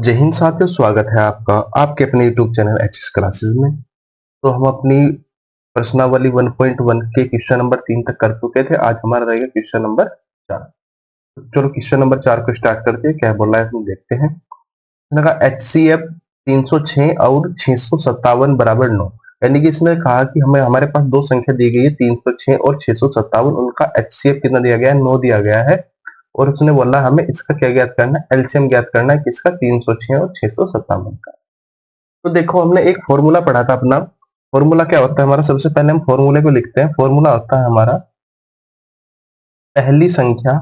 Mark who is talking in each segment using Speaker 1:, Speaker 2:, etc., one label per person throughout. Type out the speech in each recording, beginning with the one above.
Speaker 1: जय हिंद साथियों, स्वागत है आपका आपके अपने यूट्यूब चैनल एचएस क्लासेस में। तो हम अपनी प्रश्नावली 1.1 के क्वेश्चन नंबर 3 तक कर चुके थे। आज हमारा रहेगा क्वेश्चन नंबर 4। तो चलो क्वेश्चन नंबर 4 को स्टार्ट करते हैं। क्या बोला है हम देखते हैं। इसने कहा HCF 306 और 657 बराबर 9। यानी कि इसने कहा कि हमें हमारे पास दो संख्या दी गई है 306 और 657, उनका HCF कितना दिया गया है, 9 दिया गया है। और उसने बोला हमें इसका क्या ज्ञात करना है, एलसीएम ज्ञात करना है किसका, 306 और 657 का। तो देखो हमने एक फॉर्मूला पढ़ा था अपना। फॉर्मूला क्या होता है हमारा, सबसे पहले हम फॉर्मूले को लिखते हैं। फॉर्मूला होता है हमारा पहली संख्या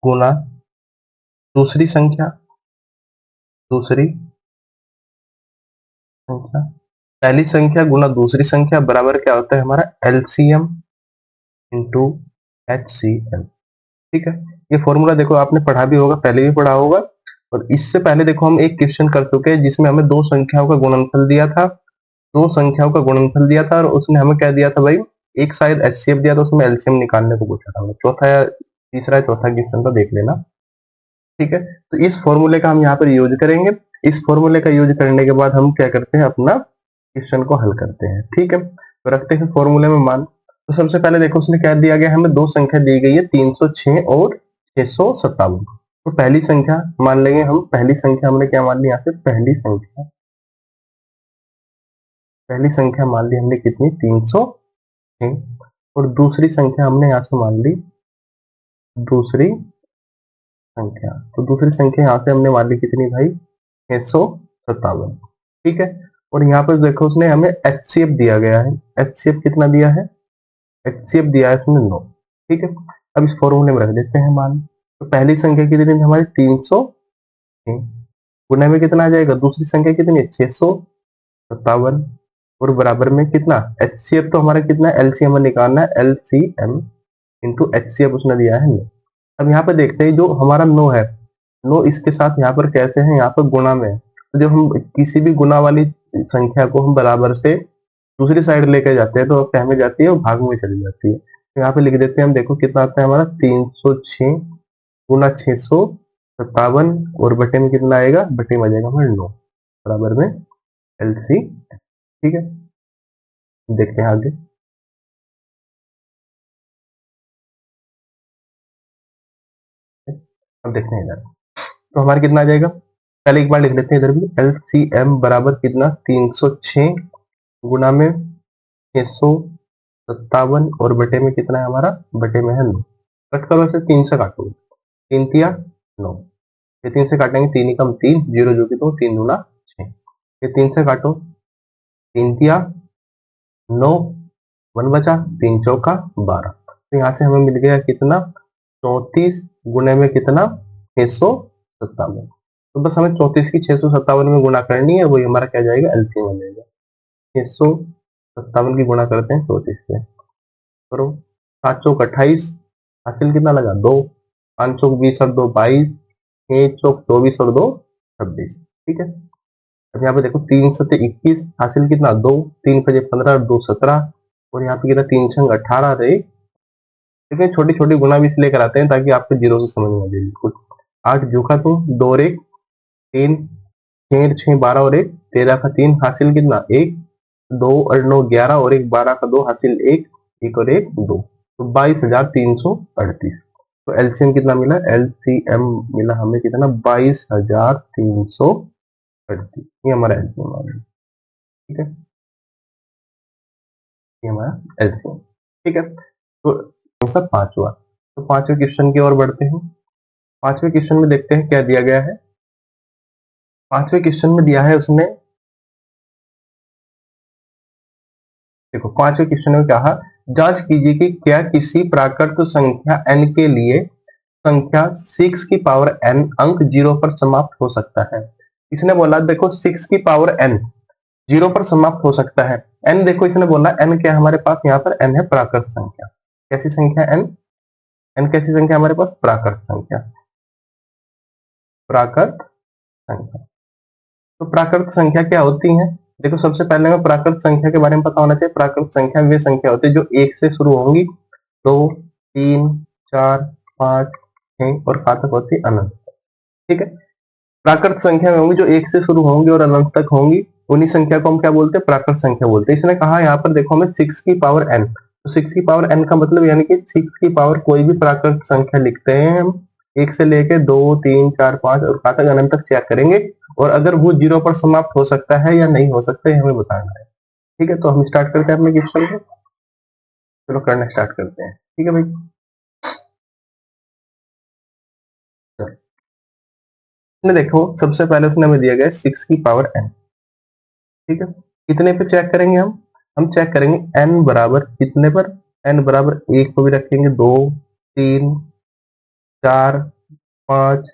Speaker 1: गुना दूसरी संख्या, दूसरी संख्या, पहली संख्या गुना दूसरी संख्या बराबर क्या होता है हमारा, एलसीएम इंटू एचसीएम। ठीक है, ये फॉर्मूला देखो आपने पढ़ा भी होगा, पहले भी पढ़ा होगा। और इससे पहले देखो हम एक क्वेश्चन कर चुके हैं जिसमें हमें दो संख्याओं का गुणनफल दिया था। दो संख्याओं का गुणनफल दिया था और उसने हमें क्या दिया था भाई, एक शायद एचसीएफ दिया था, उसमें एलसीएम निकालने को पूछा था हमें। चौथा या तीसरा या चौथा क्वेश्चन था, देख लेना। ठीक है, तो इस फॉर्मूले का हम यहाँ पर यूज करेंगे। इस फॉर्मूले का यूज करने के बाद हम क्या करते हैं, अपना क्वेश्चन को हल करते हैं। ठीक है, तो रखते हैं फॉर्मूले में मान। तो सबसे पहले देखो उसने क्या दिया गया, हमें दो संख्या दी गई है 306 और 657। तो पहली संख्या मान लेंगे हम, पहली संख्या हमने क्या मान ली यहाँ से, पहली संख्या मान ली हमने कितनी, 306। और दूसरी संख्या हमने यहाँ से मान ली दूसरी संख्या, तो दूसरी संख्या यहाँ से हमने मान ली कितनी भाई, 657। ठीक है, और यहाँ पर देखो उसने हमें एचसीएफ दिया गया है। एचसीएफ कितना दिया है, एचसीएफ दिया है उसने 9। ठीक है, अब इस फॉर्मूले में रख देते हैं मान। तो पहली संख्या कितनी थी हमारी, 306, गुना में कितना आ जाएगा, दूसरी संख्या कितनी है, 657, और बराबर में कितना, एचसीएफ तो हमारा कितना है, एलसीएम निकालना है, एलसीएम इंटू एचसीएफ उसने दिया है 9। अब यहाँ पे देखते हैं जो हमारा 9 है, 9 इसके साथ यहाँ पर कैसे है, यहाँ पर गुणा में है। तो जब हम किसी भी गुणा वाली संख्या को हम बराबर से दूसरी साइड लेके जाते हैं तो क्या में जाती है, वो भाग में चली जाती है। तो यहाँ पे लिख देते हैं हम, देखो कितना आता है हमारा, 306 गुना 657, और बटे में कितना आएगा, बटे में आ जाएगा हमारा 9, बराबर में एलसी। ठीक है, देखते हैं आगे। अब देखते हैं इधर, तो हमारा कितना आ जाएगा, पहले एक बार लिख लेते हैं इधर भी, एलसीएम बराबर कितना, 306 गुना में 657, और बटे में कितना है हमारा, बटे में है 9। कट करो से 3 से काटोगे, 3 तिया 9, ये 3 से काटेंगे, 3 कम 3, 0 जो कि, तो 3 दूना 6, ये 3 से काटो, 3 तिया 9, 1 बचा, 3 चौका 12। तो यहाँ से हमें मिल गया कितना, 34 गुने में कितना, 657। तो बस हमें 34 की 657 में गुणा करनी है, वही हमारा क्या जाएगा, एलसीएम आ जाएगा। 657 की गुणा करते हैं 34 से, करो, 7 चौक 28, हासिल कितना लगा, 2, 5 चौक 20 और 2 22, 6 चौक 24 और 2 26। ठीक है, अब यहाँ पे देखो 3 सत्ते 21, हासिल कितना, 2, 3 बजे 15 और 2 17, और यहाँ पे कितना, 3 छंग 18 रहे। लेकिन छोटी छोटी गुना भी इसलिए कराते हैं ताकि आपको जीरो से समझ में आ जाए बिल्कुल। 8 जूखा तो 2 और 1 3, 6 6 12 और 1 13 का 3, हासिल कितना, 1, 2 और 9 11 और 1 12 का 2, हासिल 1, 1 और 1 2, तो 22,338। तो एलसीएम कितना मिला, एलसीएम मिला हमें कितना, 22,338। ये हमारा एलसीएम आ गया। ठीक है, ये हमारा एलसीएम। ठीक है, तो कौन सा, पांचवा। तो पांचवें क्वेश्चन की ओर बढ़ते हैं। पांचवें क्वेश्चन में देखते हैं क्या दिया गया है। पांचवें क्वेश्चन में दिया है उसने, देखो पांचवें क्वेश्चन में कहा, जांच कीजिए कि क्या किसी प्राकृत संख्या n के लिए संख्या 6 की पावर n अंक 0 पर समाप्त हो सकता है। इसने बोला देखो 6 की पावर n 0 पर समाप्त हो सकता है। n देखो इसने बोला n क्या है हमारे पास, यहाँ पर n है प्राकृत संख्या। कैसी संख्या n, n कैसी संख्या हमारे पास, प्राकृत संख्या, प्राकृत संख्या। तो प्राकृत संख्या क्या होती है, देखो सबसे पहले हमें प्राकृत संख्या के बारे में पता होना चाहिए। प्राकृत संख्या वे संख्या होती है जो 1 से शुरू होंगी, 2 3 4 5, 6 और कहाँ तक होती है अनंत। ठीक है, प्राकृत संख्या में होंगी जो 1 से शुरू होंगी और अनंत तक होंगी, उन्हीं संख्या को हम क्या बोलते हैं, प्राकृत संख्या बोलते हैं। इसने कहा यहाँ पर देखो हमें 6 की पावर n, तो 6 की पावर n का मतलब यानी कि 6 की पावर कोई भी प्राकृत संख्या लिखते हैं हम, 1 से लेके 2, 3, 4, 5 और कहाँ तक अनंत तक चेक करेंगे, और अगर वो 0 पर समाप्त हो सकता है या नहीं हो सकता है हमें बताना है। ठीक है, तो हम स्टार्ट करते हैं अपने क्वेश्चन को, चलो करना स्टार्ट करते हैं। ठीक है भाई, इसमें देखो सबसे पहले उसने हमें दिया गया 6 की पावर n। ठीक है, कितने पे चेक करेंगे हम चेक करेंगे n बराबर कितने पर, n बराबर 1 को भी रखेंगे, 2, 3, 4, 5,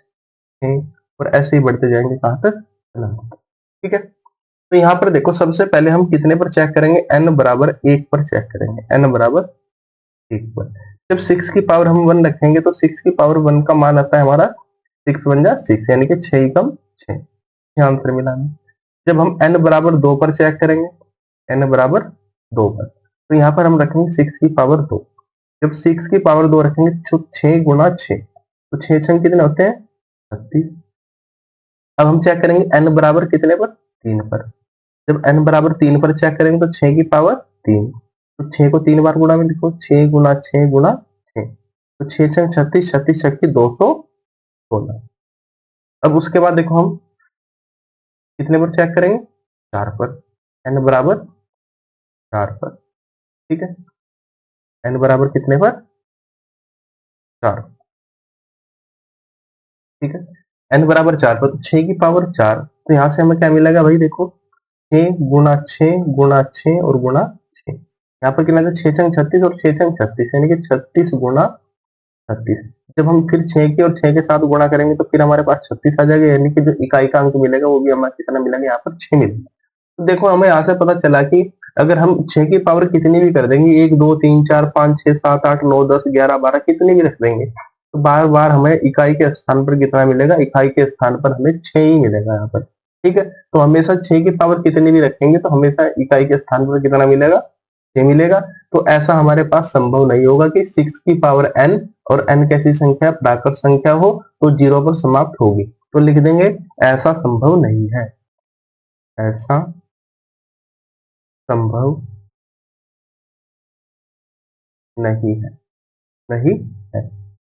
Speaker 1: 6 और ऐसे ही बढ़ते जाएंगे कहां तक, अनंत। ठीक है, तो यहाँ पर देखो सबसे पहले हम कितने पर चेक करेंगे, n बराबर 1 पर चेक करेंगे, n बराबर 1 पर। जब 6 की पावर हम 1 रखेंगे तो 6 की पावर 1 का मान आता है हमारा 6 1 जा 6, यानी कि 6 कम 6, आंसर मिला हमें। जब हम n बराबर 2 पर चेक करेंगे, n बराबर 2 पर, तो यहाँ पर हम रखेंगे 6 की पावर 2। जब 6 की पावर 2 रखेंगे तो 6 गुना 6, तो 6 छंग कितने होते हैं, 36। अब हम चेक करेंगे n बराबर कितने पर, 3 पर। जब n बराबर 3 पर चेक करेंगे तो 6 की पावर 3, तो 6 को 3 बार गुणा में लिखो, 6 गुना 6 गुना 6, तो 6 छंग 36, 36 छक्की 216। अब उसके बाद देखो हम कितने पर चेक करेंगे, 4 पर, n बराबर 4 पर। ठीक है, n बराबर कितने पर, 4। ठीक है, n बराबर 4 पर, तो 6 की पावर 4, तो यहाँ से हमें क्या मिलेगा भाई, देखो 6 गुना 6 गुना 6 और गुना 6, यहाँ पर कितना था, 6 छंग 36 और 6 छंग 36, यानी कि 36 गुना 36। जब हम फिर 6 की और 6 के साथ गुणा करेंगे तो फिर हमारे पास 36 आ जाएगा, यानी कि जो इकाई का अंक मिलेगा वो भी हमें कितना मिलेगा, यहाँ पर 6 मिलेगा। तो देखो हमें यहाँ से पता चला कि अगर हम 6 की पावर कितनी भी कर देंगे, 1 2 3 4 5 6 7 8 9 10 11 12 कितनी भी रख देंगे, तो बार बार हमें इकाई के स्थान पर कितना मिलेगा, इकाई के स्थान पर हमें 6 ही मिलेगा यहाँ पर। ठीक है, तो हमेशा 6 की पावर कितनी भी रखेंगे तो हमेशा इकाई के स्थान पर कितना मिलेगा, 6 मिलेगा। तो ऐसा हमारे पास संभव नहीं होगा कि 6 की पावर n और n कैसी संख्या, प्राकृत संख्या हो तो 0 पर समाप्त होगी, तो लिख देंगे ऐसा संभव नहीं है, ऐसा संभव नहीं है, नहीं है।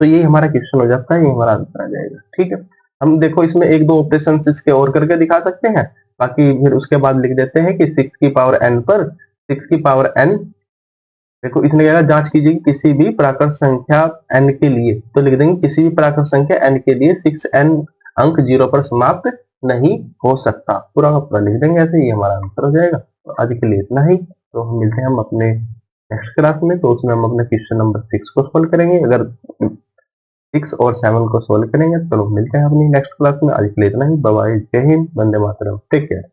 Speaker 1: तो ये हमारा क्वेश्चन हो जाता है, ये हमारा आंसर आ जाएगा। ठीक है, हम देखो इसमें एक दो ऑपरेशन इसके और करके दिखा सकते हैं, बाकी फिर उसके बाद लिख देते हैं कि 6 की पावर n पर 6 की पावर n, देखो इसने क्या जांच कीजिए कि किसी भी प्राकृत संख्या n के लिए, तो लिख देंगे किसी भी प्राकृत संख्या n के लिए 6n अंक 0 पर समाप्त नहीं हो सकता, पूरा का पूरा लिख देंगे ऐसे, ये हमारा आंसर हो जाएगा। तो आज के लिए इतना ही, तो हम मिलते हैं हम अपने नेक्स्ट क्लास में, तो उसमें हम अपने क्वेश्चन नंबर 6 को सोल्व करेंगे, अगर 6 और 7 को सोल्व करेंगे। चलो मिलते हैं अपनी नेक्स्ट क्लास में, आज के लिए इतना ही, बाय बाय, जय हिंद, वंदे मातरम, टेक केयर।